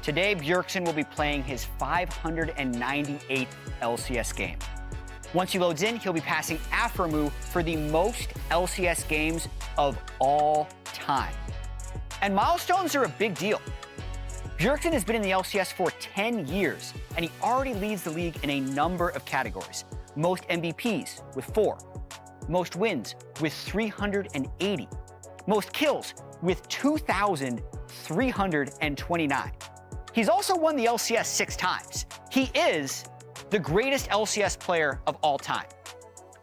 Today, Bjergsen will be playing his 598th LCS game. Once he loads in, he'll be passing Armut for the most LCS games of all time. And milestones are a big deal. Bjergsen has been in the LCS for 10 years, and he already leads the league in a number of categories. Most MVPs with 4, most wins with 380, most kills with 2,329. He's also won the LCS 6 times. He is the greatest LCS player of all time.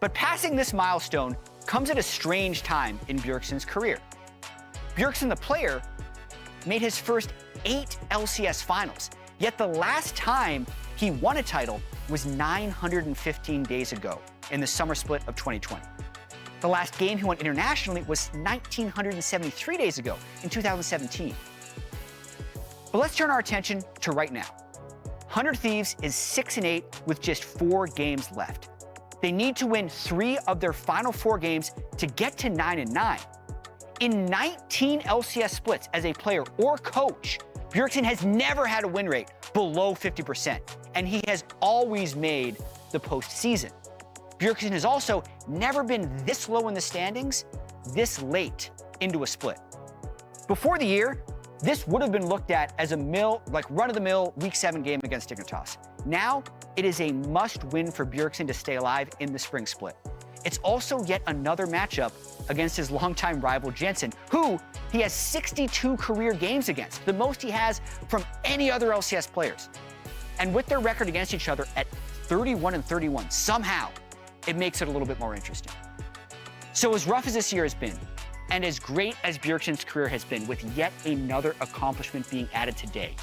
But passing this milestone comes at a strange time in Bjergsen's career. Bjergsen, the player, made his first 8 LCS finals, yet the last time he won a title was 915 days ago in the summer split of 2020. The last game he won internationally was 1,973 days ago in 2017. But let's turn our attention to right now. 100 Thieves is 6-8 with just 4 games left. They need to win 3 of their final 4 games to get to 9-9. In 19 LCS splits as a player or coach, Bjergsen has never had a win rate below 50%, and he has always made the postseason. Bjergsen has also never been this low in the standings, this late into a split. Before the year, this would have been looked at as a run-of-the-mill Week 7 game against Dignitas. Now, it is a must-win for Bjergsen to stay alive in the Spring Split. It's also yet another matchup against his longtime rival Jensen, who he has 62 career games against, the most he has from any other LCS players. And with their record against each other at 31-31, somehow, it makes it a little bit more interesting. So as rough as this year has been, and as great as Bjergsen's career has been, with yet another accomplishment being added today,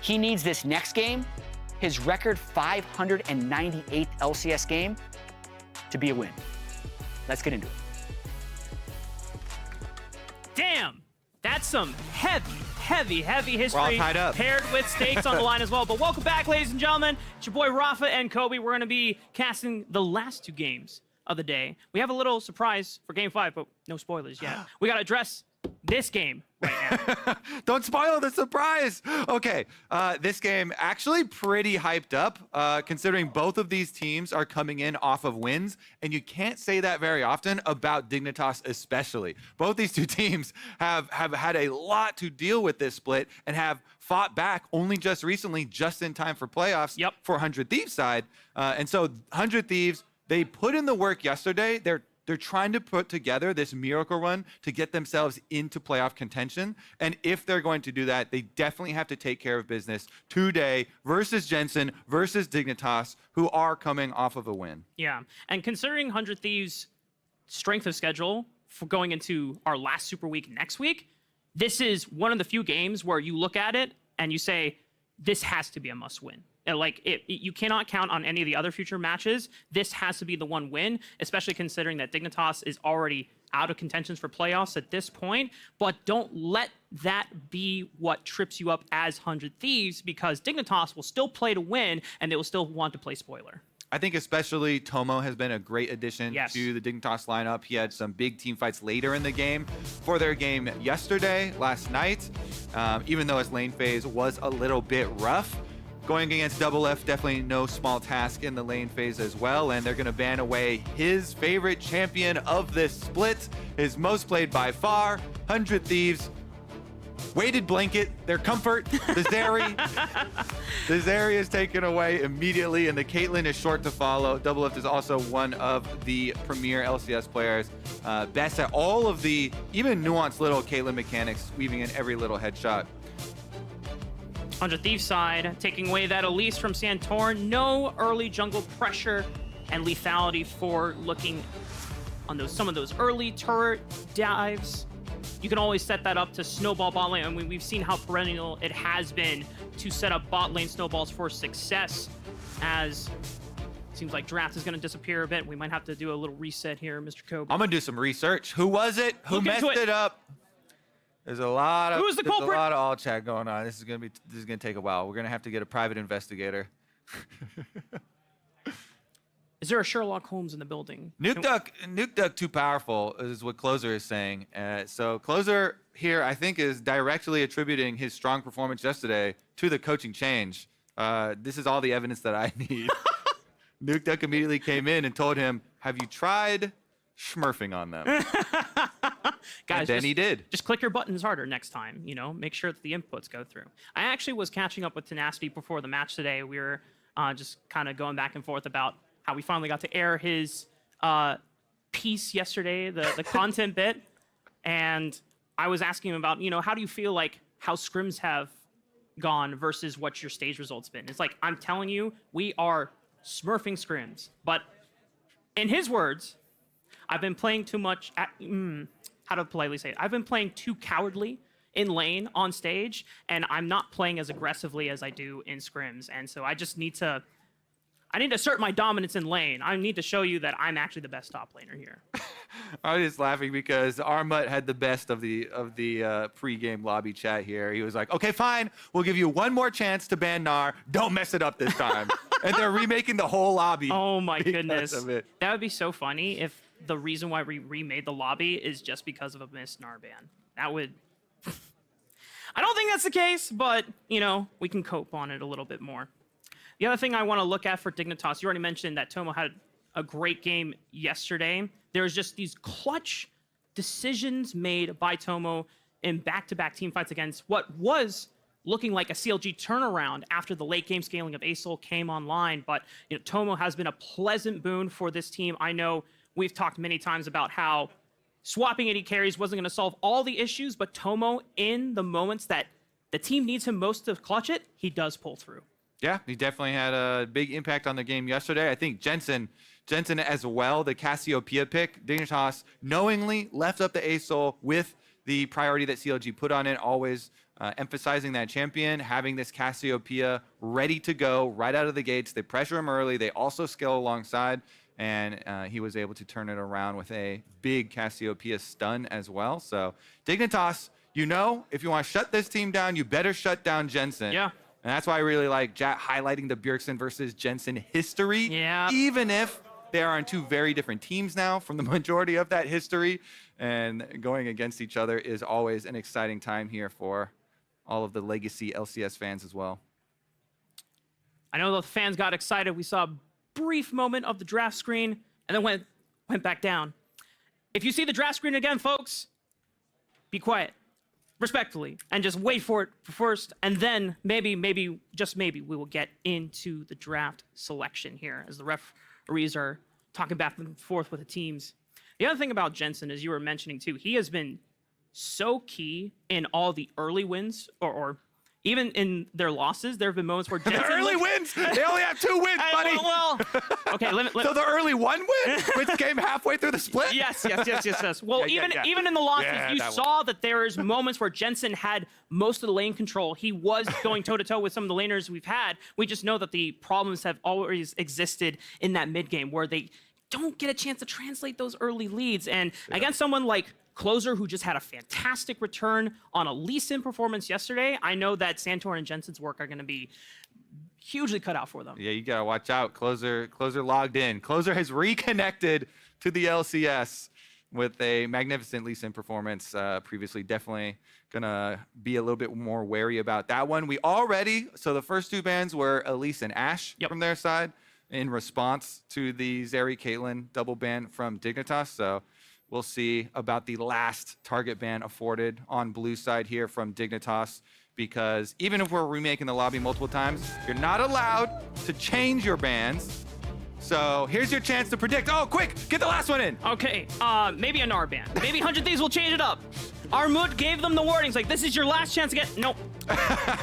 he needs this next game, his record 598th LCS game, to be a win. Let's get into it. Damn, that's some heavy history. We're all tied up. Paired with stakes on the line as well. But welcome back, ladies and gentlemen. It's your boy Raafaa and Kobe. We're going to be casting the last 2 games of the day. We have a little surprise for Game 5, but no spoilers yet. We got to address this game right now. Don't spoil the surprise. Okay, this game actually pretty hyped up, considering both of these teams are coming in off of wins, and you can't say that very often about Dignitas especially. Both these 2 teams have had a lot to deal with this split and have fought back only just recently, just in time for playoffs for 100 Thieves side. And so 100 Thieves, they put in the work yesterday. They're trying to put together this miracle run to get themselves into playoff contention. And if they're going to do that, they definitely have to take care of business today versus Jensen, versus Dignitas, who are coming off of a win. Yeah, and considering 100 Thieves' strength of schedule for going into our last Super Week next week, this is one of the few games where you look at it and you say, this has to be a must-win. You cannot count on any of the other future matches. This has to be the one win, especially considering that Dignitas is already out of contentions for playoffs at this point. But don't let that be what trips you up as 100 Thieves, because Dignitas will still play to win, and they will still want to play spoiler. I think especially Tomo has been a great addition to the Dignitas lineup. He had some big team fights later in the game for their game last night, even though his lane phase was a little bit rough. Going against Doublelift, definitely no small task in the lane phase as well, and they're going to ban away his favorite champion of this split, his most played by far, 100 Thieves. Weighted blanket, their comfort, the Zeri. The Zeri is taken away immediately, and the Caitlyn is short to follow. Doublelift is also one of the premier LCS players, best at all of the even nuanced little Caitlyn mechanics, weaving in every little headshot. 100 Thieves side, taking away that Elise from Santorin. No early jungle pressure and lethality for looking on some of those early turret dives. You can always set that up to snowball bot lane. I mean, we've seen how perennial it has been to set up bot lane snowballs for success, as it seems like draft is going to disappear a bit. We might have to do a little reset here, Mr. Kobe. I'm going to do some research. Who was it? Who messed it up? There's a lot of all chat going on. This is gonna take a while. We're gonna have to get a private investigator. Is there a Sherlock Holmes in the building? Nuke Duck too powerful is what Closer is saying. So Closer here, I think, is directly attributing his strong performance yesterday to the coaching change. This is all the evidence that I need. Nuke Duck immediately came in and told him, have you tried smurfing on them? Guys, and then he did. Just click your buttons harder next time, you know, make sure that the inputs go through. I actually was catching up with Tenacity before the match today. We were just kind of going back and forth about how we finally got to air his piece yesterday, the content bit. And I was asking him about, you know, how do you feel like how scrims have gone versus what your stage results been? It's like, I'm telling you, we are smurfing scrims. But in his words, I've been playing too much, how to politely say it? I've been playing too cowardly in lane on stage, and I'm not playing as aggressively as I do in scrims. And so I just need to assert my dominance in lane. I need to show you that I'm actually the best top laner here. I was just laughing because Armut had the best of the pre-game lobby chat here. He was like, okay, fine. We'll give you one more chance to ban Gnar. Don't mess it up this time. And they're remaking the whole lobby. Oh, my goodness. That would be so funny if the reason why we remade the lobby is just because of a missed Gnar ban. That would... I don't think that's the case, but, you know, we can cope on it a little bit more. The other thing I want to look at for Dignitas, you already mentioned that Tomo had a great game yesterday. There's just these clutch decisions made by Tomo in back-to-back team fights against what was looking like a CLG turnaround after the late game scaling of Asol came online. But you know, Tomo has been a pleasant boon for this team. I know we've talked many times about how swapping AD carries wasn't going to solve all the issues, but Tomo, in the moments that the team needs him most to clutch it, he does pull through. Yeah, he definitely had a big impact on the game yesterday. I think Jensen as well, the Cassiopeia pick, Dignitas knowingly left up the Asol with the priority that CLG put on it, always emphasizing that champion, having this Cassiopeia ready to go right out of the gates. They pressure him early. They also scale alongside, and he was able to turn it around with a big Cassiopeia stun as well. So Dignitas, you know, if you want to shut this team down, you better shut down Jensen. Yeah. And that's why I really like highlighting the Bjergsen versus Jensen history. Yeah. Even if they are on two very different teams now from the majority of that history, and going against each other is always an exciting time here for all of the legacy LCS fans as well. I know the fans got excited. We saw a brief moment of the draft screen and then went back down. If you see the draft screen again, folks, be quiet. Respectfully, and just wait for it first, and then maybe, just maybe, we will get into the draft selection here as the referees are talking back and forth with the teams. The other thing about Jensen, as you were mentioning too, he has been so key in all the early wins, or even in their losses. There have been moments where Jensen... The early wins! They only have 2 wins, buddy! Well, okay, So the early 1 win, which came halfway through the split? Yes. Well, even in the losses, you saw that there's moments where Jensen had most of the lane control. He was going toe-to-toe with some of the laners we've had. We just know that the problems have always existed in that mid-game where they don't get a chance to translate those early leads. And against someone like Closer, who just had a fantastic return on a least-in performance yesterday, I know that Santorin and Jensen's work are going to be hugely cut out for them. Yeah, you got to watch out. Closer logged in. Closer has reconnected to the LCS with a magnificent least-in performance previously. Definitely going to be a little bit more wary about that one. So the first 2 bans were Elise and Ashe from their side in response to the Zeri Caitlyn double ban from Dignitas. So we'll see about the last target ban afforded on blue side here from Dignitas, because even if we're remaking the lobby multiple times, you're not allowed to change your bans. So here's your chance to predict. Oh, quick, get the last one in. Okay, maybe a Gnar ban. Maybe 100 Thieves will change it up. Armut gave them the warnings, like, this is your last chance to get... Nope.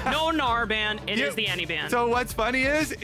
No Gnar ban. It is the anti-ban. So what's funny is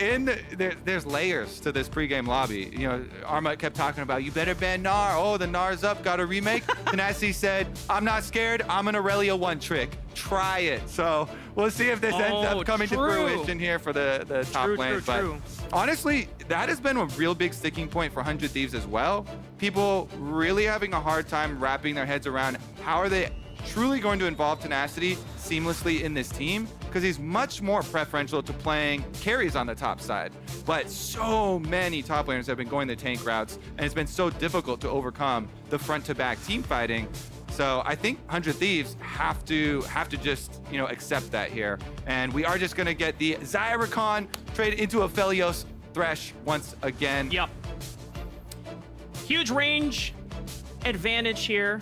there's layers to this pregame lobby. You know, Armut kept talking about, you better ban Gnar. Oh, the Gnar's up, got a remake. Tenacity said, I'm not scared. I'm an Aurelia 1 trick. Try it. So we'll see if this ends up coming to fruition here for the top lane. But honestly, that has been a real big sticking point for 100 Thieves as well. People really having a hard time wrapping their heads around how are they truly going to involve Tenacity seamlessly in this team because he's much more preferential to playing carries on the top side. But so many top laners have been going the tank routes, and it's been so difficult to overcome the front-to-back team fighting. So I think 100 Thieves have to just, you know, accept that here. And we are just going to get the Xayah Rakan traded into Aphelios Thresh once again. Yep. Huge range advantage here.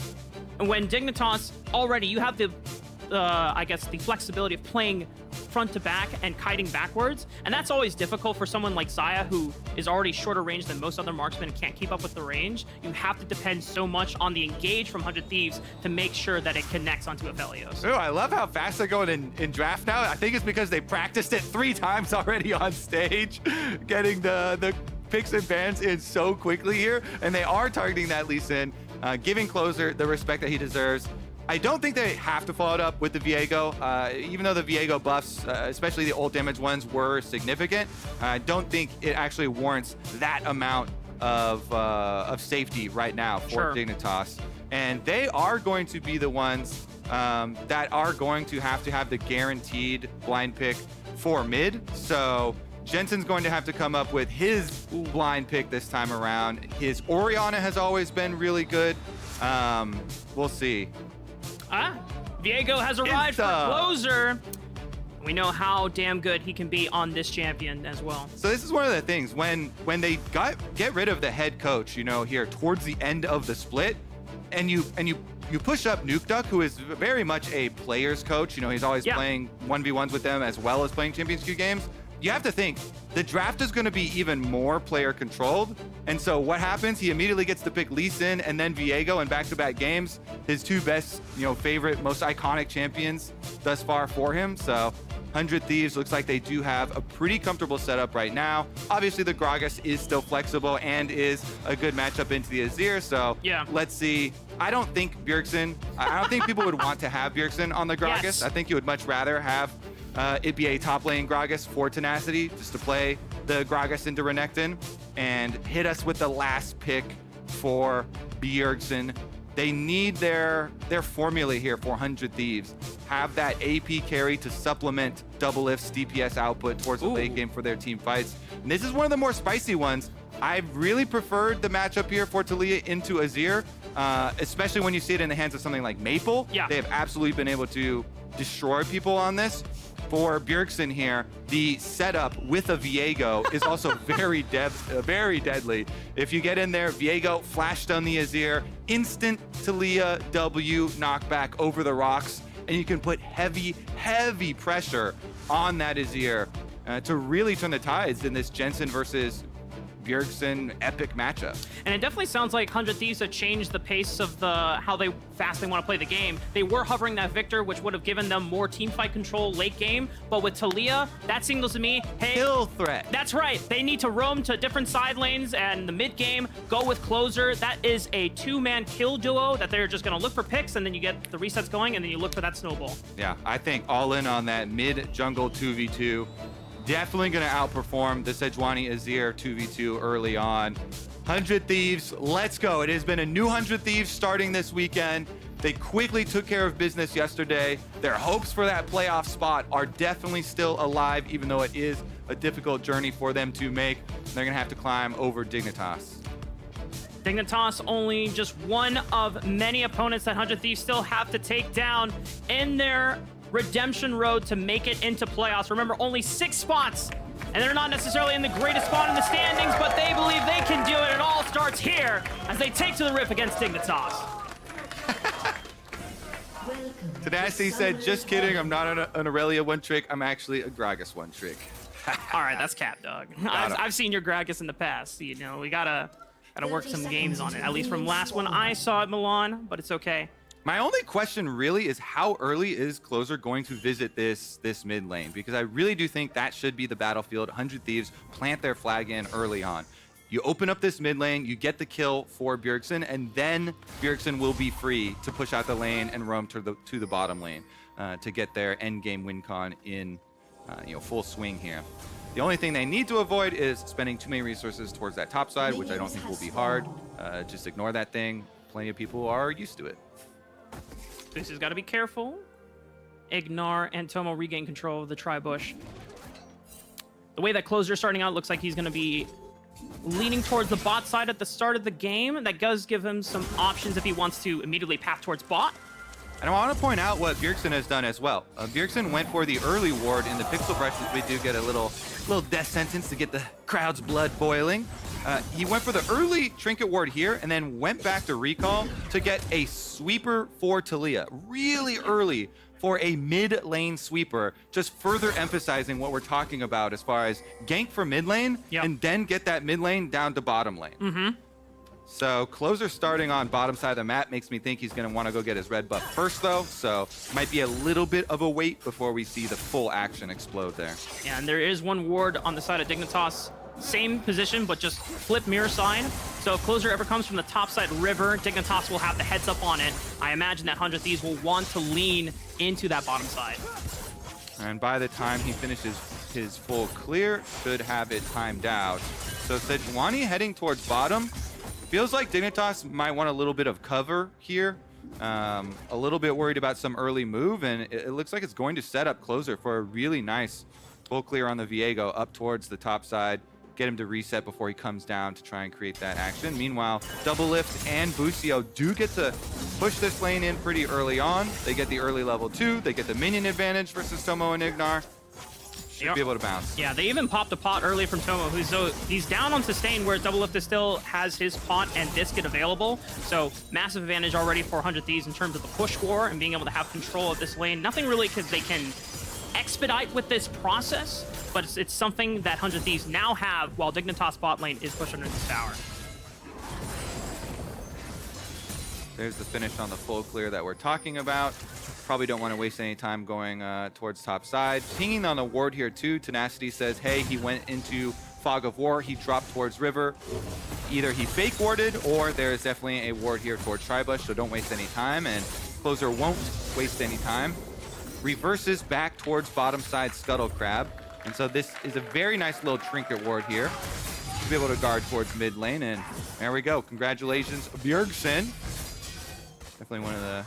And when Dignitas already, you have the, I guess, the flexibility of playing front to back and kiting backwards. And that's always difficult for someone like Xayah, who is already shorter range than most other marksmen and can't keep up with the range. You have to depend so much on the engage from 100 Thieves to make sure that it connects onto Aphelios. Oh, I love how fast they're going in draft now. I think it's because they practiced it 3 times already on stage, getting the picks and bans in so quickly here. And they are targeting that Lee Sin, giving Closer the respect that he deserves. I don't think they have to follow it up with the Viego. Even though the Viego buffs, especially the ult damage ones, were significant, I don't think it actually warrants that amount of safety right now for Dignitas. And they are going to be the ones that are going to have the guaranteed blind pick for mid. So Jensen's going to have to come up with his blind pick this time around. His Orianna has always been really good. We'll see. Viego has arrived for Closer. We know how damn good he can be on this champion as well. So this is one of the things when they get rid of the head coach, you know, here towards the end of the split, and you push up Nukeduck, who is very much a player's coach. You know, he's always playing 1v1s with them as well as playing Champions Queue games. You have to think the draft is going to be even more player controlled. And so what happens? He immediately gets to pick Lee Sin and then Viego in back-to-back games, his 2 best, you know, favorite, most iconic champions thus far for him. So 100 Thieves looks like they do have a pretty comfortable setup right now. Obviously, the Gragas is still flexible and is a good matchup into the Azir. So let's see. I don't think Bjergsen, I don't think people would want to have Bjergsen on the Gragas. Yes. I think you would much rather have it be a top lane Gragas for Tenacity, just to play the Gragas into Renekton and hit us with the last pick for Bjergsen. They need their formula here for 100 Thieves. Have that AP carry to supplement Doublelift's DPS output towards the late game for their team fights. And this is one of the more spicy ones. I really preferred the matchup here for Taliyah into Azir, especially when you see it in the hands of something like Maple. Yeah. They have absolutely been able to destroy people on this. For Bjergsen here, the setup with a Viego is also very deadly. If you get in there, Viego flashed on the Azir, instant Taliyah W knockback over the rocks, and you can put heavy pressure on that Azir to really turn the tides in this Jensen versus Bjergsen epic matchup. And it definitely sounds like 100 Thieves have changed the pace of how fast they want to play the game. They were hovering that Victor, which would have given them more teamfight control late game, but with Taliyah, that signals to me, hey, kill threat. That's right. They need to roam to different side lanes, and the mid game, go with Closer. That is a 2-man kill duo that they're just going to look for picks, and then you get the resets going, and then you look for that snowball. Yeah, I think all in on that mid jungle 2v2. Definitely going to outperform the Sejuani Azir 2v2 early on. 100 Thieves, let's go. It has been a new 100 Thieves starting this weekend. They quickly took care of business yesterday. Their hopes for that playoff spot are definitely still alive, even though it is a difficult journey for them to make. They're going to have to climb over Dignitas. Dignitas only just one of many opponents that 100 Thieves still have to take down in their redemption road to make it into playoffs. Remember, only 6 spots, and they're not necessarily in the greatest spot in the standings, but they believe they can do it. It all starts here as they take to the rip against Dignitas. Tenacity said, just kidding, I'm not an Aurelia one trick, I'm actually a Gragas one trick. All right, that's cap, dog. I've seen your Gragas in the past. You know, we gotta work some games on it, at least from last one I saw at Milan, but it's okay. My only question really is how early is Closer going to visit this mid lane? Because I really do think that should be the battlefield. 100 Thieves plant their flag in early on. You open up this mid lane, you get the kill for Bjergsen, and then Bjergsen will be free to push out the lane and roam to the bottom lane to get their end game win con in full swing here. The only thing they need to avoid is spending too many resources towards that top side, which I don't think will be hard. Just ignore that thing. Plenty of people are used to it. Busio's got to be careful. IgNar and Tomo regain control of the tri-bush. The way that Closer starting out looks like he's going to be leaning towards the bot side at the start of the game. That does give him some options if he wants to immediately path towards bot. And I want to point out what Bjergsen has done as well. Bjergsen went for the early ward in the pixel brush, since we do get a little death sentence to get the crowd's blood boiling. He went for the early trinket ward here and then went back to recall to get a sweeper for Taliyah really early for a mid lane sweeper, just further emphasizing what we're talking about as far as gank for mid lane and then get that mid lane down to bottom lane. So Closer starting on bottom side of the map makes me think he's going to want to go get his red buff first, though. So might be a little bit of a wait before we see the full action explode there. Yeah, and there is one ward on the side of Dignitas. Same position, but just flip mirror side. So if Closer ever comes from the top side river, Dignitas will have the heads up on it. I imagine that 100 Thieves will want to lean into that bottom side. And by the time he finishes his full clear, should have it timed out. So Sejuani heading towards bottom. Feels like Dignitas might want a little bit of cover here. A little bit worried about some early move, and it looks like it's going to set up Closer for a really nice full clear on the Viego up towards the top side. Get him to reset before he comes down to try and create that action. Meanwhile, Doublelift and Busio do get to push this lane in pretty early on. They get the early level 2. They get the minion advantage versus Tomo and IgNar. Should be able to bounce. Yeah, they even popped a pot early from Tomo, he's down on sustain, where Doublelift still has his pot and biscuit available. So massive advantage already for 100 Thieves in terms of the push war and being able to have control of this lane. Nothing really because they can expedite with this process, but it's something that 100 Thieves now have while Dignitas bot lane is pushed under this tower. There's the finish on the full clear that we're talking about. Probably don't want to waste any time going towards top side. Pinging on the ward here too. Tenacity says, hey, he went into Fog of War. He dropped towards river. Either he fake warded or there's definitely a ward here towards Tribush, so don't waste any time. And Closer won't waste any time. Reverses back towards bottom side Scuttle Crab. And so this is a very nice little trinket ward here. To be able to guard towards mid lane. And there we go. Congratulations, Bjergsen. Definitely one of the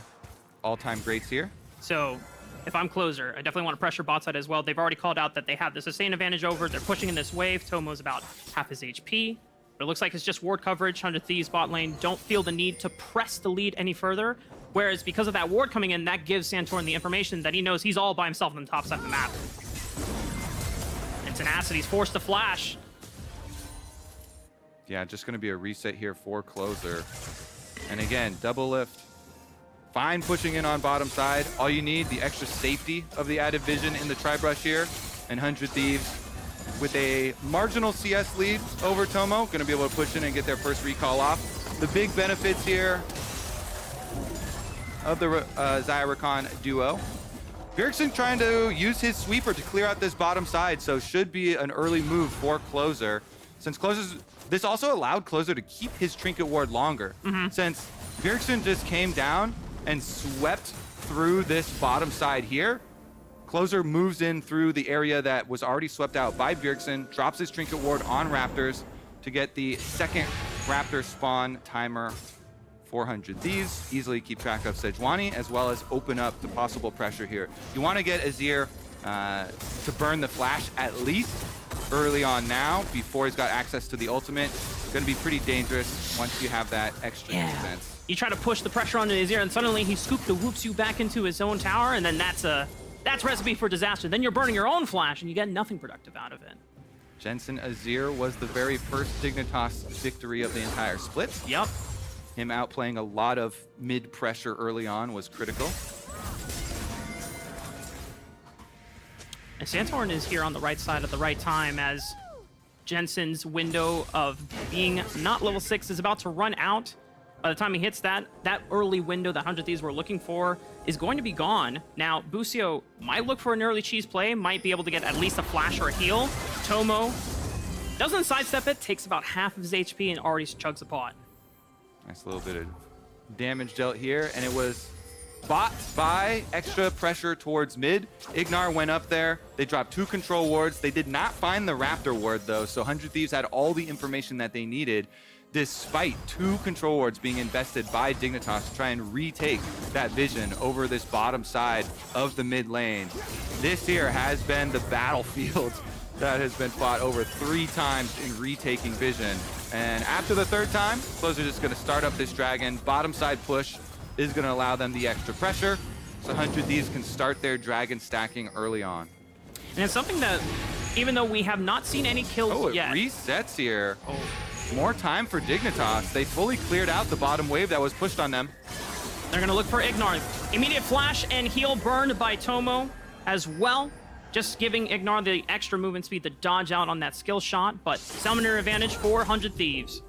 all-time greats here. So if I'm Closer, I definitely want to pressure bot side as well. They've already called out that they have the sustain advantage over. They're pushing in this wave. Tomo's about half his HP. But it looks like it's just ward coverage. 100 Thieves bot lane don't feel the need to press the lead any further. Whereas because of that ward coming in, that gives Santorin the information that he knows he's all by himself on the top side of the map. And Tenacity's forced to flash. Yeah, just going to be a reset here for Closer. And again, Doublelift. Fine pushing in on bottom side. All you need, the extra safety of the added vision in the tri-brush here. And 100 Thieves with a marginal CS lead over Tomo. Going to be able to push in and get their first recall off. The big benefits here of the Xayah Rakan duo. Bjergsen trying to use his sweeper to clear out this bottom side, so should be an early move for Closer. Since this also allowed Closer to keep his trinket ward longer. Since Bjergsen just came down and swept through this bottom side here, Closer moves in through the area that was already swept out by Bjergsen, drops his trinket ward on Raptors to get the second Raptor spawn timer. 400 Thieves, easily keep track of Sejuani, as well as open up the possible pressure here. You want to get Azir to burn the flash at least early on now, before he's got access to the ultimate. It's going to be pretty dangerous once you have that extra defense. You try to push the pressure onto Azir, and suddenly he scooped the whoops you back into his own tower, and then that's recipe for disaster. Then you're burning your own flash, and you get nothing productive out of it. Jensen Azir was the very first Dignitas victory of the entire split. Yep. Him outplaying a lot of mid pressure early on was critical. And Santorin is here on the right side at the right time, as Jensen's window of being not level 6 is about to run out. By the time he hits that early window that 100 Thieves were looking for is going to be gone. Now, Busio might look for an early cheese play, might be able to get at least a flash or a heal. Tomo doesn't sidestep it, takes about half of his HP and already chugs a pot. Nice little bit of damage dealt here, and it was bought by extra pressure towards mid. IgNar went up there. They dropped 2 control wards. They did not find the Raptor ward, though, so 100 Thieves had all the information that they needed. despite 2 control wards being invested by Dignitas to try and retake that vision over this bottom side of the mid lane. This here has been the battlefield that has been fought over 3 times in retaking vision. And after the 3rd time, Closer just going to start up this dragon. Bottom side push is going to allow them the extra pressure. So 100 Thieves can start their dragon stacking early on. And it's something that, even though we have not seen any kills yet. It resets here. More time for Dignitas. They fully cleared out the bottom wave that was pushed on them. They're going to look for IgNar. Immediate flash and heal burned by Tomo as well. Just giving IgNar the extra movement speed to dodge out on that skill shot, but summoner advantage for 100 Thieves.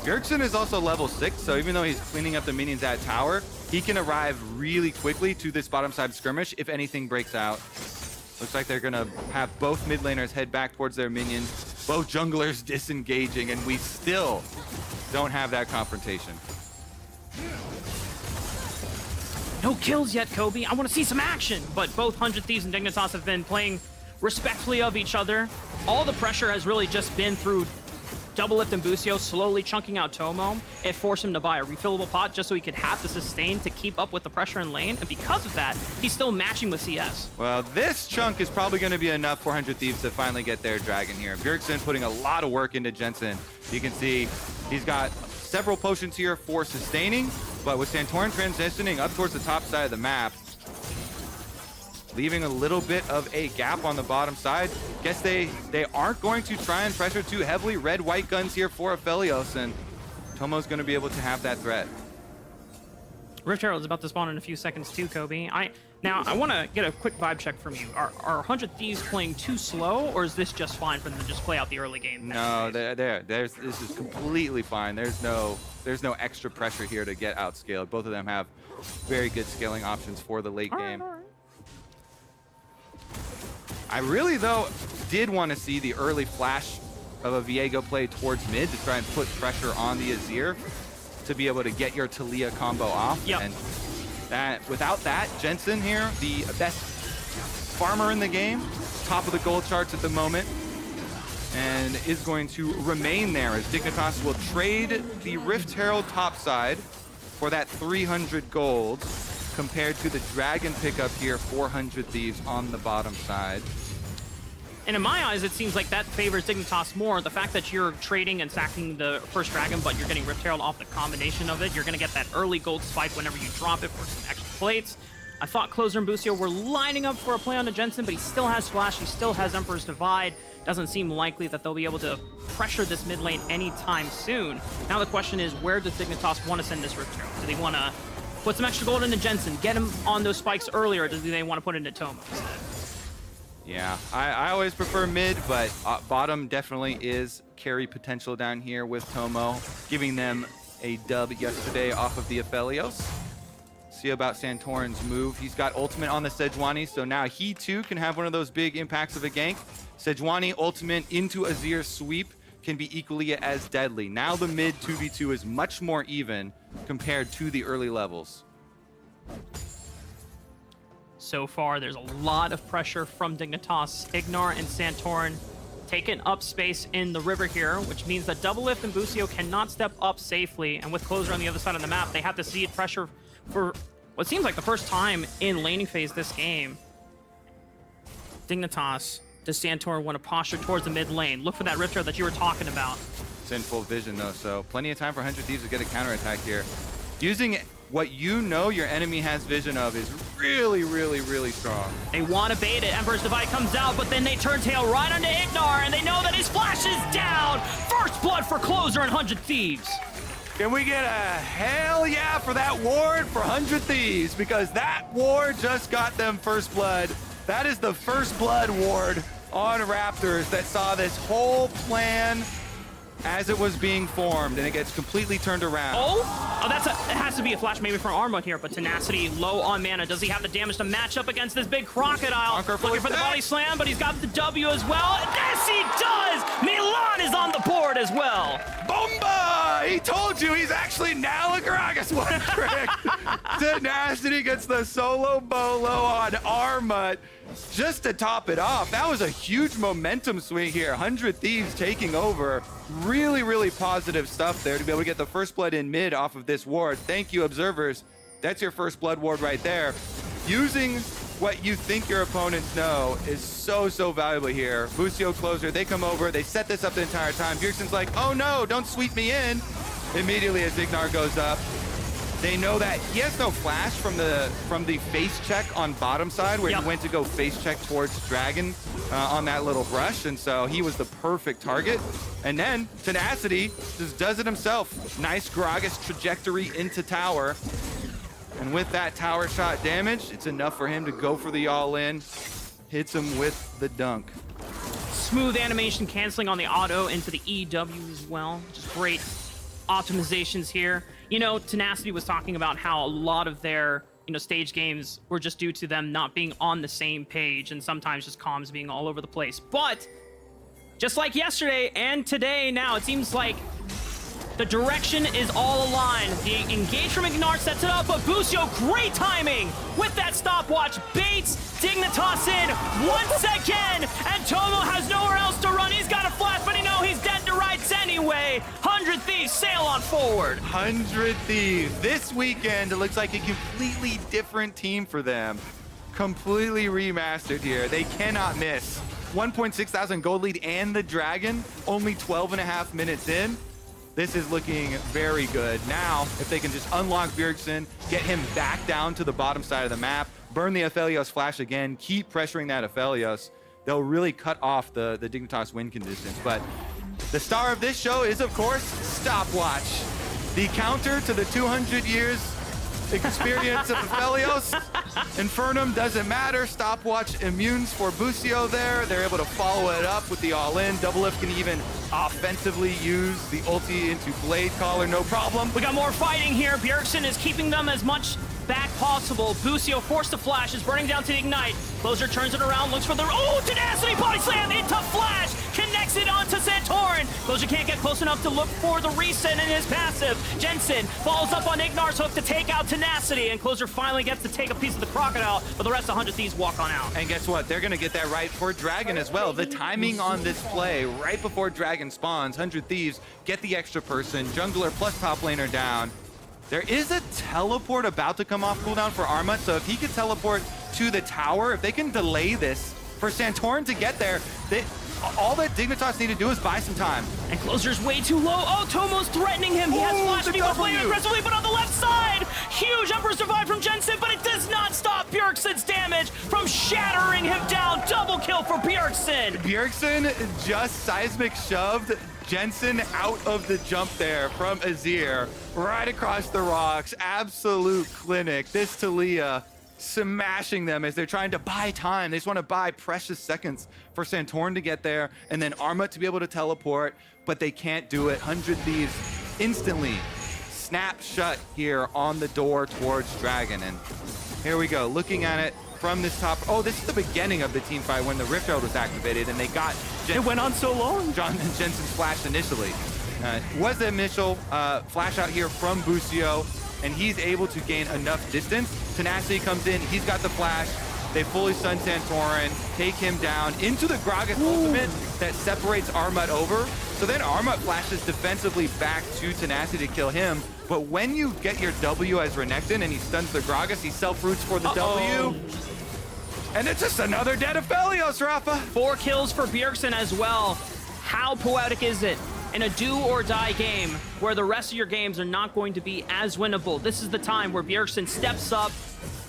Bjergsen is also level 6, so even though he's cleaning up the minions at tower, he can arrive really quickly to this bottom side skirmish if anything breaks out. Looks like they're gonna have both mid laners head back towards their minions, both junglers disengaging, and we still don't have that confrontation. No kills yet, Kobe. I want to see some action. But both 100 Thieves and Dignitas have been playing respectfully of each other. All the pressure has really just been through Doublelift and Busio slowly chunking out Tomo. It forced him to buy a refillable pot just so he could have the sustain to keep up with the pressure in lane. And because of that, he's still matching with CS. Well, this chunk is probably going to be enough for 100 Thieves to finally get their dragon here. Bjergsen putting a lot of work into Jensen. You can see he's got several potions here for sustaining, but with Santorin transitioning up towards the top side of the map, leaving a little bit of a gap on the bottom side. Guess they aren't going to try and pressure too heavily. Red-white guns here for Aphelios, and Tomo's going to be able to have that threat. Rift Herald is about to spawn in a few seconds too, Kobe. Now, I want to get a quick vibe check from you. Are 100 Thieves playing too slow, or is this just fine for them to just play out the early game? No, this is completely fine. There's no extra pressure here to get outscaled. Both of them have very good scaling options for the late game. All right. I really, though, did want to see the early flash of a Viego play towards mid to try and put pressure on the Azir to be able to get your Taliyah combo off. Yep. And without that, Jensen here, the best farmer in the game, top of the gold charts at the moment, and is going to remain there as Dignitas will trade the Rift Herald topside for that 300 gold, compared to the dragon pickup here, 400 Thieves on the bottom side. And in my eyes, it seems like that favors Dignitas more. The fact that you're trading and sacking the first dragon, but you're getting Rift Herald off the combination of it, you're going to get that early gold spike whenever you drop it for some extra plates. I thought Closer and Busio were lining up for a play on the Jensen, but he still has Flash, he still has Emperor's Divide. Doesn't seem likely that they'll be able to pressure this mid lane anytime soon. Now the question is, where does Dignitas want to send this Rift Herald? Do they want to put some extra gold into Jensen, get him on those spikes earlier, or do they want to put it into Tomo instead? Yeah, I always prefer mid, but bottom definitely is carry potential down here with Tomo, giving them a dub yesterday off of the Aphelios. See about Santorin's move. He's got ultimate on the Sejuani, so now he too can have one of those big impacts of a gank. Sejuani ultimate into Azir's sweep can be equally as deadly. Now the mid 2v2 is much more even compared to the early levels. So far, there's a lot of pressure from Dignitas. IgNar and Santorin taking up space in the river here, which means that Doublelift and Busio cannot step up safely. And with Closer on the other side of the map, they have to cede pressure for what seems like the first time in laning phase this game. Dignitas, does Santorin want to posture towards the mid lane? Look for that Rift Herald that you were talking about. It's in full vision though, so plenty of time for 100 Thieves to get a counterattack here. Using what you know your enemy has vision of is really, really, really strong. They want to bait it. Emperor's Divide comes out, but then they turn tail right onto IgNar, and they know that his flash is down. First blood for Closer and 100 Thieves. Can we get a hell yeah for that ward for 100 Thieves? Because that ward just got them first blood. That is the first blood ward on Raptors that saw this whole plan as it was being formed, and it gets completely turned around. Oh, it has to be a flash maybe from Armut here, but Tenacity low on mana. Does he have the damage to match up against this big crocodile? Looking for the body slam, but he's got the W as well. Yes, he does! Milan is on the board as well. Bomba! He told you he's actually now a Gragas one trick. Tenacity gets the solo bolo on Armut. Just to top it off, that was a huge momentum swing here. 100 Thieves taking over. Really, really positive stuff there to be able to get the first blood in mid off of this ward. Thank you, observers. That's your first blood ward right there. Using what you think your opponents know is so, so valuable here. Busio closer, they come over, they set this up the entire time. Bjergsen's like, oh no, don't sweep me in. Immediately as IgNar goes up, they know that he has no flash from the face check on bottom side where he went to go face check towards Dragon on that little brush, and so he was the perfect target. And then Tenacity just does it himself. Nice Gragas trajectory into tower. And with that tower shot damage, it's enough for him to go for the all-in. Hits him with the dunk. Smooth animation canceling on the auto into the EW as well. Just great optimizations here. You know, Tenacity was talking about how a lot of their, stage games were just due to them not being on the same page and sometimes just comms being all over the place. But just like yesterday and today now, it seems like the direction is all aligned. The engage from IgNar sets it up, but Busio, great timing with that stopwatch, baits Dignitas in once again, and Tomo has nowhere else to run. He's got a flash, but he's dead to rights anyway. 100 Thieves sail on forward. 100 Thieves. This weekend, it looks like a completely different team for them. Completely remastered here. They cannot miss. 1.6 thousand gold lead and the Dragon, only 12.5 minutes in. This is looking very good. Now, if they can just unlock Bjergsen, get him back down to the bottom side of the map, burn the Aphelios flash again, keep pressuring that Aphelios, they'll really cut off the Dignitas win conditions. But the star of this show is, of course, Stopwatch. The counter to the 200 years experience of Aphelios. Infernum doesn't matter. Stopwatch immunes for Busio there. They're able to follow it up with the all-in. Doublelift can even offensively use the ulti into Blade Caller, no problem. We got more fighting here. Bjergsen is keeping them as much back possible. Busio forced the flash, is burning down to the ignite. Closer turns it around, looks for the... Oh, Tenacity body slam into flash! Connects it onto Santorin. Closer can't get close enough to look for the reset in his passive. Jensen follows up on IgNar's hook to take out Tenacity, and Closer finally gets to take a piece of the crocodile, but the rest of 100 Thieves walk on out. And guess what? They're gonna get that right for Dragon as well. The timing on this play, right before Dragon spawns, 100 Thieves get the extra person, jungler plus top laner down. There is a teleport about to come off cooldown for Armut, so if he could teleport to the tower, if they can delay this for Santorin to get there, all that Dignitas need to do is buy some time. And Closer's way too low. Oh, Tomo's threatening him. He has flash and he was playing aggressively, but on the left side, huge Emperor's Divide from Jensen, but it does not stop Bjergsen's damage from shattering him down. Double kill for Bjergsen. Bjergsen just seismic shoved Jensen out of the jump there from Azir, right across the rocks. Absolute clinic. This Taliyah smashing them as they're trying to buy time. They just want to buy precious seconds for Santorin to get there, and then Armut to be able to teleport, but they can't do it. 100 Thieves instantly snap shut here on the door towards Dragon. And here we go, looking at it from this top. Oh, this is the beginning of the team fight when the Rift Herald was activated, and they got It went on so long. Jensen's flash initially. Was the initial flash out here from Busio, and he's able to gain enough distance. Tenacity comes in, he's got the flash. They fully stun Santorin, take him down into the Gragas ultimate that separates Armut over. So then Armut flashes defensively back to Tenacity to kill him. But when you get your W as Renekton and he stuns the Gragas, he self-roots for the W. And it's just another dead Aphelios, Raafaa. 4 kills for Bjergsen as well. How poetic is it in a do-or-die game where the rest of your games are not going to be as winnable? This is the time where Bjergsen steps up,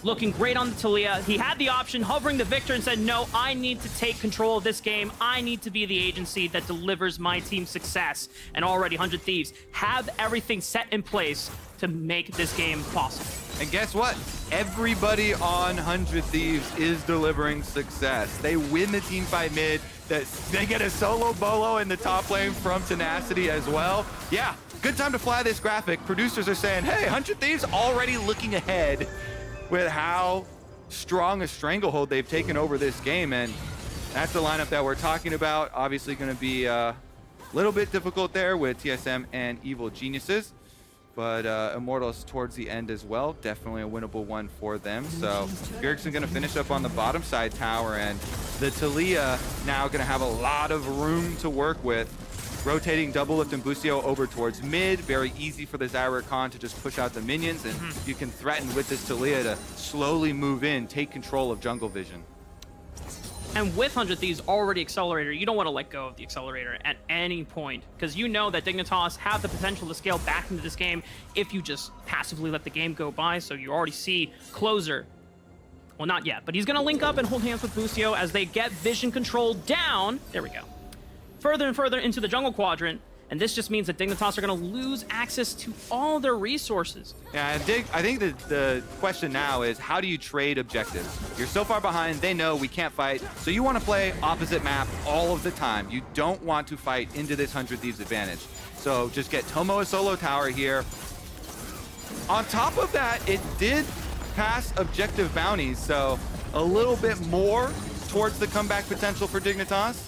looking great on the Taliyah. He had the option, hovering the victor, and said, no, I need to take control of this game. I need to be the agency that delivers my team success. And already 100 Thieves have everything set in place to make this game possible. And guess what? Everybody on 100 Thieves is delivering success. They win the team fight mid. They get a solo bolo in the top lane from Tenacity as well. Yeah, good time to fly this graphic. Producers are saying, hey, 100 Thieves already looking ahead with how strong a stranglehold they've taken over this game. And that's the lineup that we're talking about. Obviously going to be A little bit difficult there with TSM and Evil Geniuses, but Immortals towards the end as well. Definitely a winnable one for them. So Bjergsen going to finish up on the bottom side tower, and the Taliyah now going to have a lot of room to work with. Rotating Doublelift and Busio over towards mid. Very easy for the Xayah Rakan to just push out the minions, and you can threaten with this Taliyah to slowly move in, take control of jungle vision. And with 100 Thieves already accelerator, you don't want to let go of the accelerator at any point, because you know that Dignitas have the potential to scale back into this game if you just passively let the game go by. So you already see Closer. Well, not yet, but he's going to link up and hold hands with Busio as they get vision control down. There we go. Further and further into the jungle quadrant, and this just means that Dignitas are going to lose access to all their resources. Yeah, I think the question now is, how do you trade objectives? You're so far behind, they know we can't fight, so you want to play opposite map all of the time. You don't want to fight into this 100 Thieves advantage. So just get Tomo a solo tower here. On top of that, it did pass objective bounties, so a little bit more towards the comeback potential for Dignitas.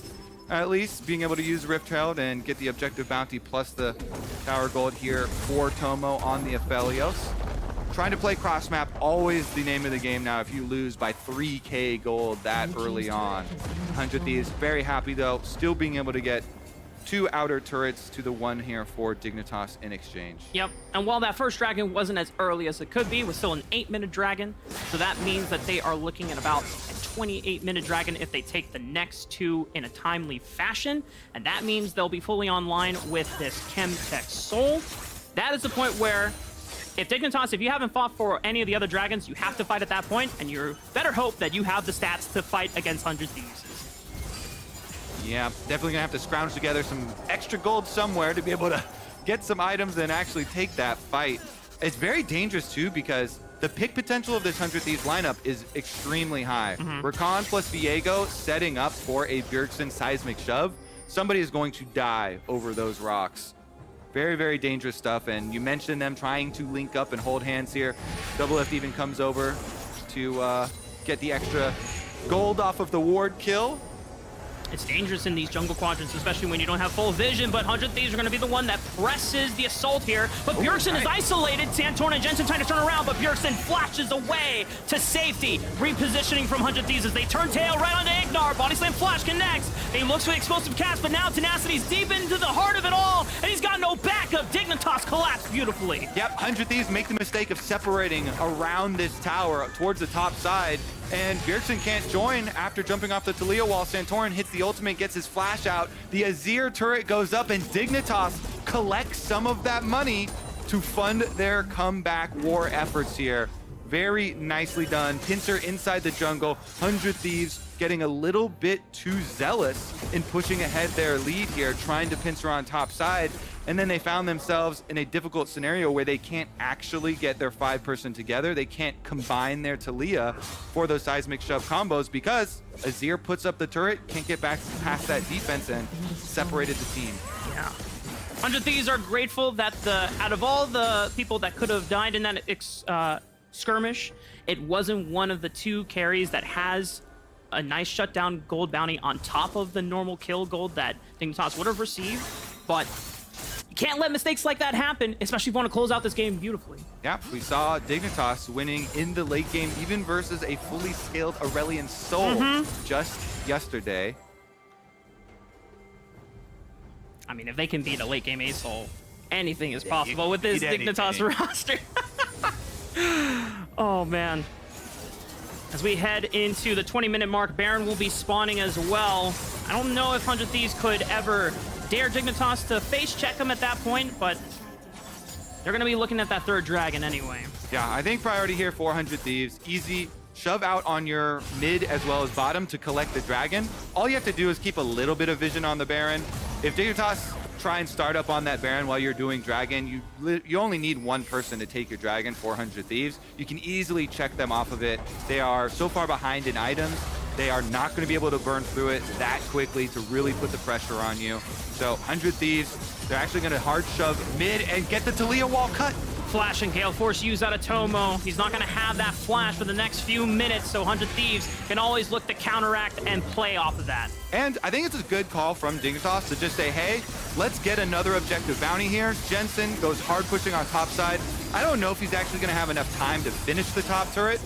At least being able to use Rift Herald and get the objective bounty plus the tower gold here for Tomo on the Aphelios. Trying to play cross map, always the name of the game now if you lose by 3k gold that early on. 100 Thieves very happy though, still being able to get 2 outer turrets to the 1 here for Dignitas in exchange. Yep, and while that first dragon wasn't as early as it could be, it was still an 8-minute dragon, so that means that they are looking at about 28-minute dragon if they take the next 2 in a timely fashion, and that means they'll be fully online with this Chemtech Soul. That is the point where, if Dignitas, if you haven't fought for any of the other dragons, you have to fight at that point, and you better hope that you have the stats to fight against 100 Thieves. Yeah, definitely gonna have to scrounge together some extra gold somewhere to be able to get some items and actually take that fight. It's very dangerous too, because the pick potential of this 100 Thieves lineup is extremely high. Rakan plus Viego setting up for a Bjergsen seismic shove. Somebody is going to die over those rocks. Very, very dangerous stuff. And you mentioned them trying to link up and hold hands here. Doublelift even comes over to get the extra gold off of the ward kill. It's dangerous in these jungle quadrants, especially when you don't have full vision, but 100 Thieves are going to be the one that presses the assault here. But Bjergsen is isolated. Santorin and Jensen trying to turn around, but Bjergsen flashes away to safety. Repositioning from 100 Thieves as they turn tail right onto IgNar. Body slam flash connects. He looks for the explosive cast, but now Tenacity's deep into the heart of it all, and he's got no backup. Dignitas collapsed beautifully. Yep, 100 Thieves make the mistake of separating around this tower towards the top side, and Bjergsen can't join after jumping off the Taliyah wall. Santorin hits the ultimate, gets his flash out. The Azir turret goes up, and Dignitas collects some of that money to fund their comeback war efforts here. Very nicely done. Pincer inside the jungle. 100 Thieves getting a little bit too zealous in pushing ahead their lead here, trying to pincer on top side. And then they found themselves in a difficult scenario where they can't actually get their 5-person together. They can't combine their Taliyah for those seismic shove combos because Azir puts up the turret, can't get back past that defense, and separated the team. Yeah. 100 Thieves are grateful that out of all the people that could have died in that skirmish, it wasn't one of the 2 carries that has a nice shutdown gold bounty on top of the normal kill gold that Dignitas would have received. But you can't let mistakes like that happen, especially if you want to close out this game beautifully. Yep, we saw Dignitas winning in the late game, even versus a fully scaled Aurelion Soul just yesterday. I mean, if they can beat a late game A-Soul, anything is possible with this Dignitas roster. Oh, man. As we head into the 20-minute mark, Baron will be spawning as well. I don't know if 100 Thieves could ever dare Dignitas to face check them at that point, but they're going to be looking at that 3rd dragon anyway. Yeah, I think priority here for 100 Thieves, easy. Shove out on your mid as well as bottom to collect the dragon. All you have to do is keep a little bit of vision on the Baron. If Dignitas try and start up on that Baron while you're doing dragon, you only need 1 person to take your dragon, 400 Thieves. You can easily check them off of it. They are so far behind in items, they are not going to be able to burn through it that quickly to really put the pressure on you. So 100 Thieves, they're actually going to hard shove mid and get the Taliyah wall cut. Flash and Gale Force used out of Tomo. He's not going to have that flash for the next few minutes, so 100 Thieves can always look to counteract and play off of that. And I think it's a good call from Dignitas to just say, hey, let's get another objective bounty here. Jensen goes hard pushing on top side. I don't know if he's actually going to have enough time to finish the top turret.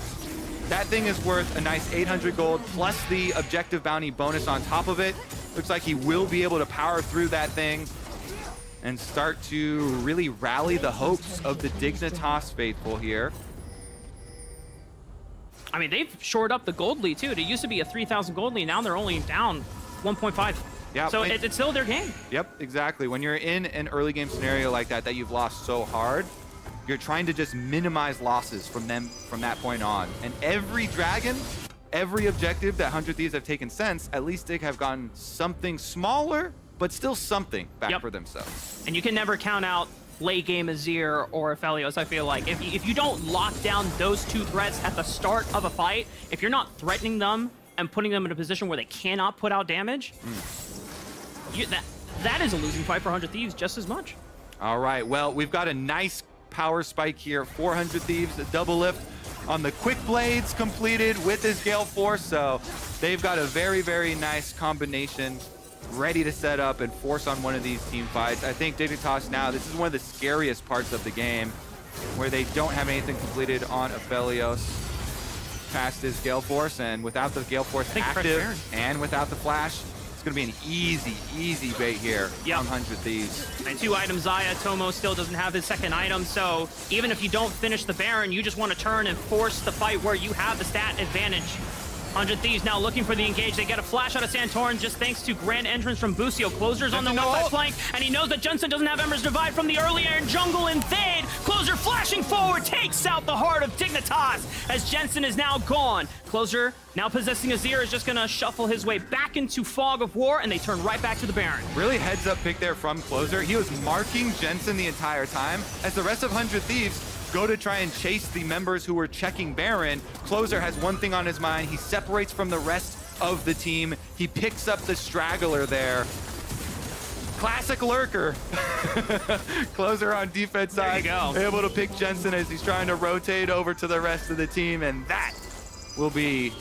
That thing is worth a nice 800 gold plus the objective bounty bonus on top of it. Looks like he will be able to power through that thing and start to really rally the hopes of the Dignitas faithful here. I mean, they've shored up the gold lead too. It used to be a 3,000 gold lead. Now they're only down 1.5. Yeah, so it's still their game. Yep, exactly. When you're in an early game scenario like that you've lost so hard, you're trying to just minimize losses from that point on. And every dragon, every objective that 100 Thieves have taken since, at least they have gotten something smaller, but still something back for themselves. And you can never count out late game Azir or Aphelios, I feel like. If you don't lock down those two threats at the start of a fight, if you're not threatening them and putting them in a position where they cannot put out damage, that is a losing fight for 100 Thieves just as much. All right, well, we've got a nice power spike here. 400 Thieves, a double lift on the quick blades completed with his Gale Force, so they've got a very, very nice combination ready to set up and force on one of these team fights. I think Dignitas now, this is one of the scariest parts of the game where they don't have anything completed on Aphelios past his Gale Force, and without the Gale Force active and without the flash, it's going to be an easy bait here on 100 Thieves. And 2 items Xayah. Tomo still doesn't have his second item, so even if you don't finish the Baron, you just want to turn and force the fight where you have the stat advantage. 100 Thieves now looking for the engage. They get a flash out of Santorin just thanks to grand entrance from Busio. Closer's on the left side flank, and he knows that Jensen doesn't have Ember's Divide from the earlier jungle invade. Closer flashing forward, takes out the heart of Dignitas as Jensen is now gone. Closer, now possessing Azir, is just going to shuffle his way back into Fog of War, and they turn right back to the Baron. Really heads up pick there from Closer. He was marking Jensen the entire time as the rest of 100 Thieves go to try and chase the members who were checking Baron. Closer has one thing on his mind. He separates from the rest of the team. He picks up the straggler there. Classic lurker. Closer on defense side. There you go. Able to pick Jensen as he's trying to rotate over to the rest of the team, and that will be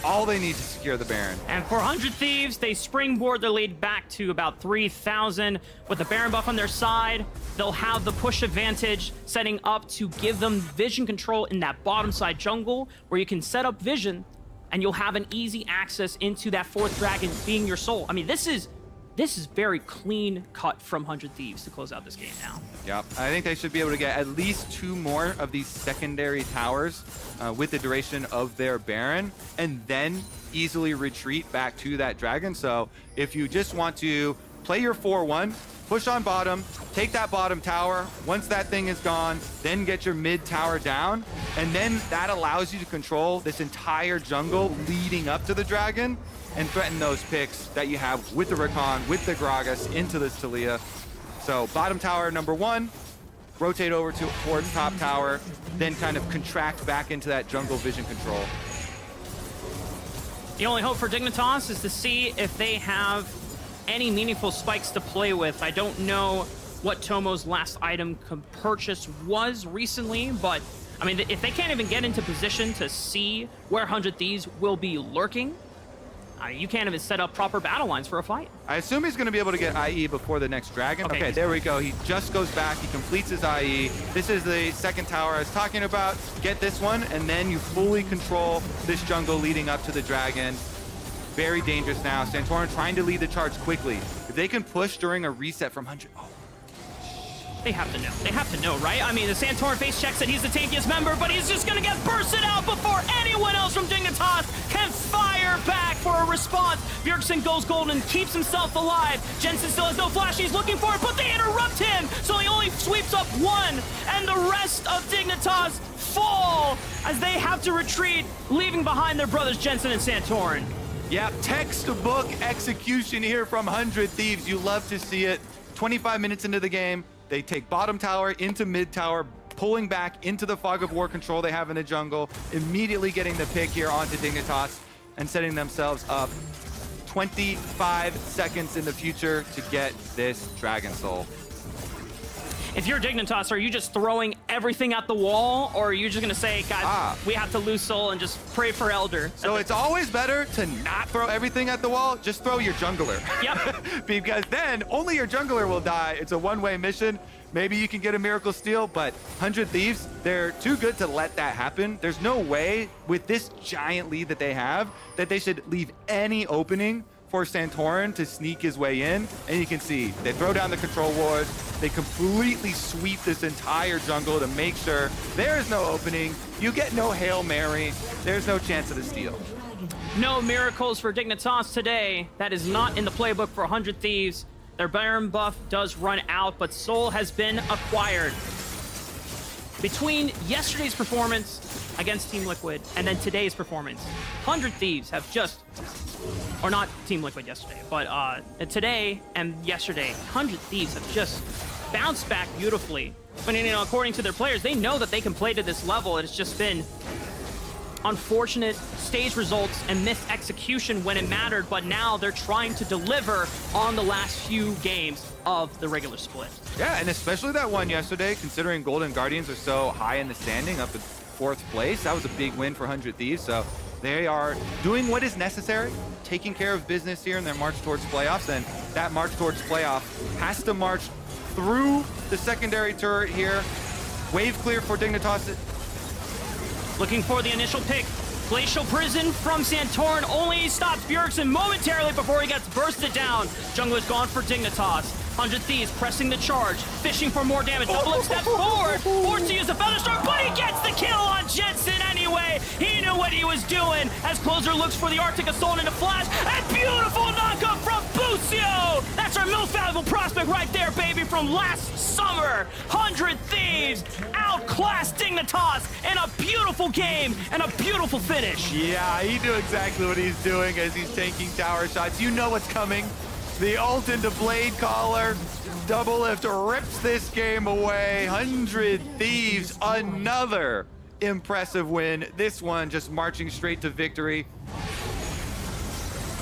all they need to secure the Baron. And for 100 Thieves, they springboard their lead back to about 3,000. With the Baron buff on their side, they'll have the push advantage, setting up to give them vision control in that bottom side jungle, where you can set up vision, and you'll have an easy access into that 4th dragon being your soul. I mean, this is very clean cut from 100 Thieves to close out this game now. Yep, I think they should be able to get at least 2 more of these secondary towers with the duration of their Baron, and then easily retreat back to that dragon. So if you just want to play your 4-1, push on bottom, take that bottom tower. Once that thing is gone, then get your mid tower down, and then that allows you to control this entire jungle leading up to the dragon and threaten those picks that you have with the Rakan, with the Gragas into this Taliyah. So bottom tower number 1, rotate over towards top tower, then kind of contract back into that jungle vision control. The only hope for Dignitas is to see if they have any meaningful spikes to play with. I don't know what Tomo's last item purchase was recently, but I mean, if they can't even get into position to see where 100 Thieves will be lurking, you can't even set up proper battle lines for a fight. I assume he's going to be able to get IE before the next dragon. Okay, there we go. He just goes back. He completes his IE. This is the second tower I was talking about. Get this one, and then you fully control this jungle leading up to the dragon. Very dangerous now. Santorin trying to lead the charge quickly. If they can push during a reset from 100... Oh. They have to know. They have to know, right? I mean, the Santorin face checks that he's the tankiest member, but he's just going to get bursted out before anyone else from Dignitas can fire back for a response. Bjergsen goes golden, keeps himself alive. Jensen still has no flash. He's looking for it, but they interrupt him. So he only sweeps up 1, and the rest of Dignitas fall as they have to retreat, leaving behind their brothers Jensen and Santorin. Yeah, textbook execution here from 100 Thieves. You love to see it. 25 minutes into the game, they take bottom tower into mid tower, pulling back into the Fog of War control they have in the jungle, immediately getting the pick here onto Dignitas and setting themselves up 25 seconds in the future to get this Dragon Soul. If you're Dignitas, are you just throwing everything at the wall, or are you just going to say, guys, we have to lose soul and just pray for Elder? So it's always better to not throw everything at the wall. Just throw your jungler. Yep. Because then only your jungler will die. It's a one-way mission. Maybe you can get a miracle steal, but 100 Thieves, they're too good to let that happen. There's no way with this giant lead that they have that they should leave any opening for Santorin to sneak his way in. And you can see they throw down the control ward. They completely sweep this entire jungle to make sure there is no opening. You get no Hail Mary. There's no chance of the steal. No miracles for Dignitas today. That is not in the playbook for 100 Thieves. Their Baron buff does run out, but Soul has been acquired. Between yesterday's performance against Team Liquid and then today's performance, 100 Thieves have just, or not Team Liquid yesterday, but today and yesterday, 100 Thieves have just bounced back beautifully. But, you know, according to their players, they know that they can play to this level. It's just been unfortunate stage results and missed execution when it mattered, but now they're trying to deliver on the last few games of the regular split. Yeah, and especially that one yesterday, considering Golden Guardians are so high in the standing, up in 4th place. That was a big win for 100 Thieves, so they are doing what is necessary, taking care of business here in their march towards playoffs, and that march towards playoff has to march through the secondary turret here. Wave clear for Dignitas. Looking for the initial pick. Glacial Prison from Santorin only stops Bjergsen momentarily before he gets bursted down. Jungler's gone for Dignitas. 100 Thieves pressing the charge, fishing for more damage. Doublelift steps forward, forced to use the Feather Star, but he gets the kill on Jensen anyway. He knew what he was doing as Closer looks for the Arctic Assault into Flash. And beautiful knockup from Busio. That's our most valuable prospect right there, baby, from last summer. 100 Thieves outclassed Dignitas in a beautiful game and a beautiful finish. Yeah, he knew exactly what he's doing as he's taking tower shots. You know what's coming. The ult into Blade Caller. Doublelift rips this game away. 100 Thieves, another impressive win. This one just marching straight to victory.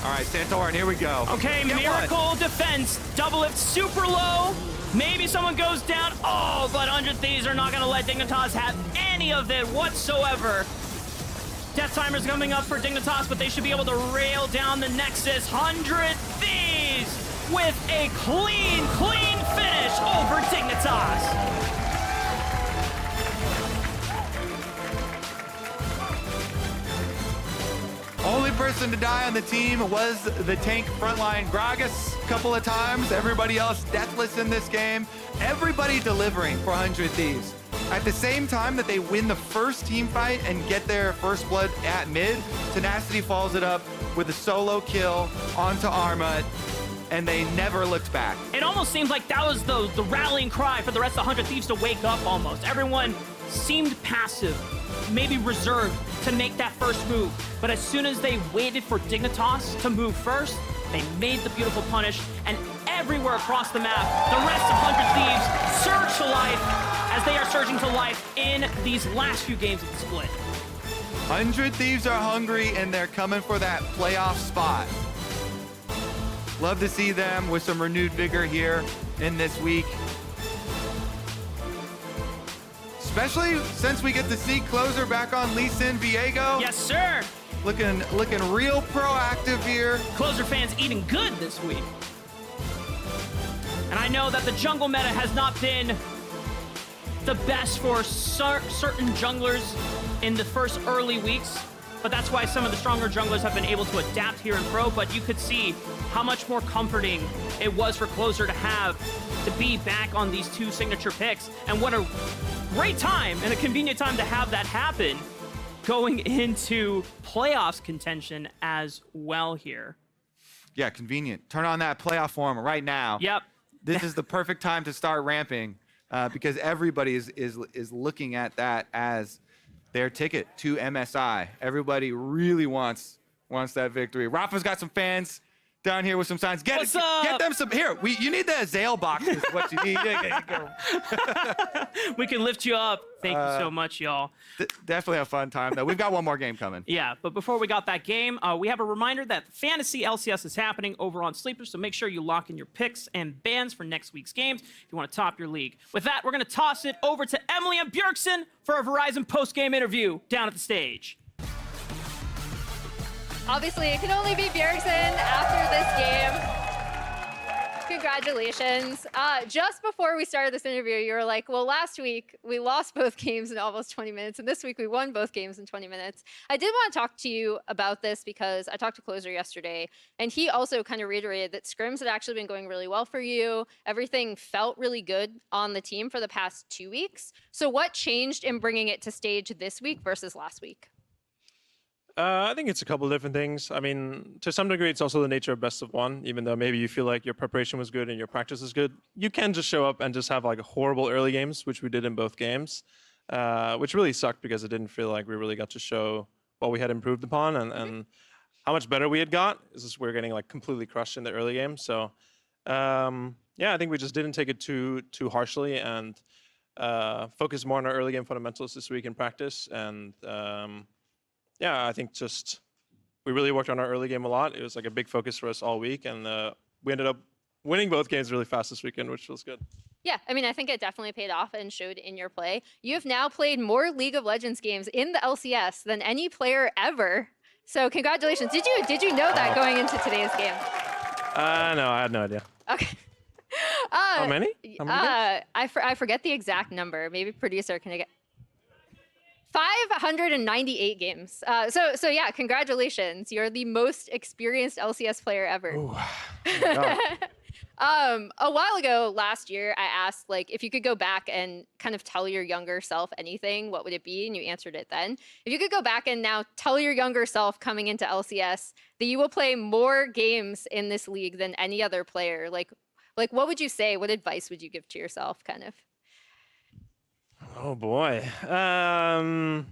All right, Santorin, here we go. Okay, miracle defense. Doublelift super low. Maybe someone goes down. Oh, but 100 Thieves are not going to let Dignitas have any of it whatsoever. Death timer's coming up for Dignitas, but they should be able to rail down the Nexus. 100 Thieves with a clean finish over Dignitas. Only person to die on the team was the tank frontline Gragas a couple of times. Everybody else deathless in this game. Everybody delivering for 100 Thieves. At the same time that they win the first team fight and get their first blood at mid, Tenacity follows it up with a solo kill onto Armut, and they never looked back. It almost seemed like that was the rallying cry for the rest of 100 Thieves to wake up almost. Everyone seemed passive, maybe reserved to make that first move. But as soon as they waited for Dignitas to move first, they made the beautiful punish, and everywhere across the map, the rest of 100 Thieves surge to life as they are surging to life in these last few games of the split. 100 Thieves are hungry, and they're coming for that playoff spot. Love to see them with some renewed vigor here in this week. Especially since we get to see Closer back on Lee Sin Viego. Yes, sir. Looking real proactive here. Closer fans eating good this week. And I know that the jungle meta has not been the best for certain junglers in the first early weeks, but that's why some of the stronger junglers have been able to adapt here in Pro. But you could see how much more comforting it was for Closer to be back on these two signature picks, and what a great time and a convenient time to have that happen going into playoffs contention as well here. Yeah, convenient. Turn on that playoff form right now. Yep. This is the perfect time to start ramping because everybody is looking at that as their ticket to MSI. Everybody really wants that victory. Raafaa's got some fans down here with some signs. Get them some. Here, you need the Azale box. Is what you need. We can lift you up. Thank you so much, y'all. Definitely a fun time, though. We've got one more game coming. Yeah, but before we got that game, we have a reminder that Fantasy LCS is happening over on Sleeper, so make sure you lock in your picks and bans for next week's games if you want to top your league. With that, we're going to toss it over to Emily and Bjergsen for a Verizon post-game interview down at the stage. Obviously, it can only be Bjergsen after this game. Congratulations. Just before we started this interview, you were like, well, last week we lost both games in almost 20 minutes, and this week we won both games in 20 minutes. I did want to talk to you about this because I talked to Closer yesterday, and he also kind of reiterated that scrims had actually been going really well for you. Everything felt really good on the team for the past 2 weeks. So what changed in bringing it to stage this week versus last week? I think it's a couple of different things. I mean, to some degree, it's also the nature of best of one. Even though maybe you feel like your preparation was good and your practice is good, you can just show up and just have like horrible early games, which we did in both games, which really sucked because it didn't feel like we really got to show what we had improved upon and how much better we had got. It's just we're getting like completely crushed in the early game. So yeah, I think we just didn't take it too harshly and focus more on our early game fundamentals this week in practice. And yeah, I think just we really worked on our early game a lot. It was like a big focus for us all week, and we ended up winning both games really fast this weekend, which was good. Yeah, I mean, I think it definitely paid off and showed in your play. You've now played more League of Legends games in the LCS than any player ever. So congratulations. Did you know that going into today's game? No, I had no idea. Okay. How many? How many I forget the exact number. Maybe producer can get 598 games. So yeah, congratulations. You're the most experienced LCS player ever. Ooh, a while ago, last year, I asked like if you could go back and kind of tell your younger self anything, what would it be? And you answered it then. If you could go back and now tell your younger self coming into LCS that you will play more games in this league than any other player, like what would you say? What advice would you give to yourself, kind of? Oh boy. I don't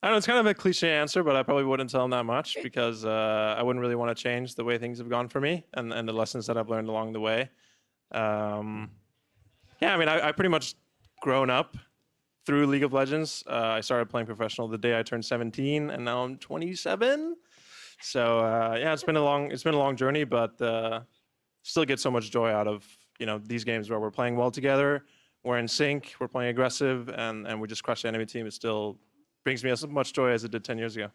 know, it's kind of a cliche answer, but I probably wouldn't tell him that much because I wouldn't really want to change the way things have gone for me and the lessons that I've learned along the way. Yeah, I mean, I pretty much grown up through League of Legends. I started playing professional the day I turned 17, and now I'm 27. So yeah, it's been a long journey, but still get so much joy out of these games where we're playing well together. We're in sync, we're playing aggressive, and we just crush the enemy team. It still brings me as much joy as it did 10 years ago.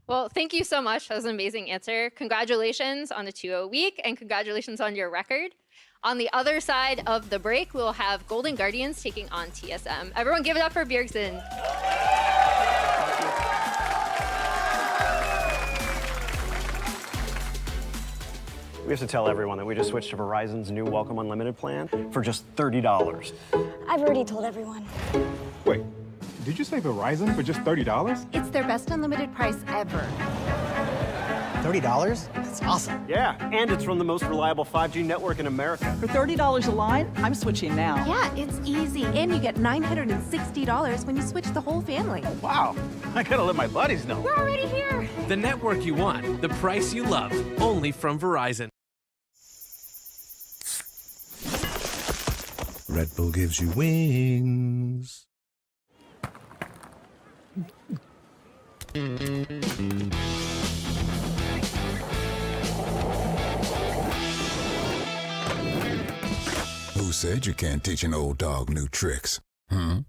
Well, thank you so much. That was an amazing answer. Congratulations on the 2-0 week, and congratulations on your record. On the other side of the break, we'll have Golden Guardians taking on TSM. Everyone give it up for Bjergsen. We have to tell everyone that we just switched to Verizon's new Welcome Unlimited plan for just $30. I've already told everyone. Wait, did you say Verizon for just $30? It's their best unlimited price ever. $30? That's awesome. Yeah, and it's from the most reliable 5G network in America. For $30 a line, I'm switching now. Yeah, it's easy. And you get $960 when you switch the whole family. Wow, I gotta let my buddies know. We're already here. The network you want, the price you love, only from Verizon. Red Bull gives you wings. Who said you can't teach an old dog new tricks? Hmm?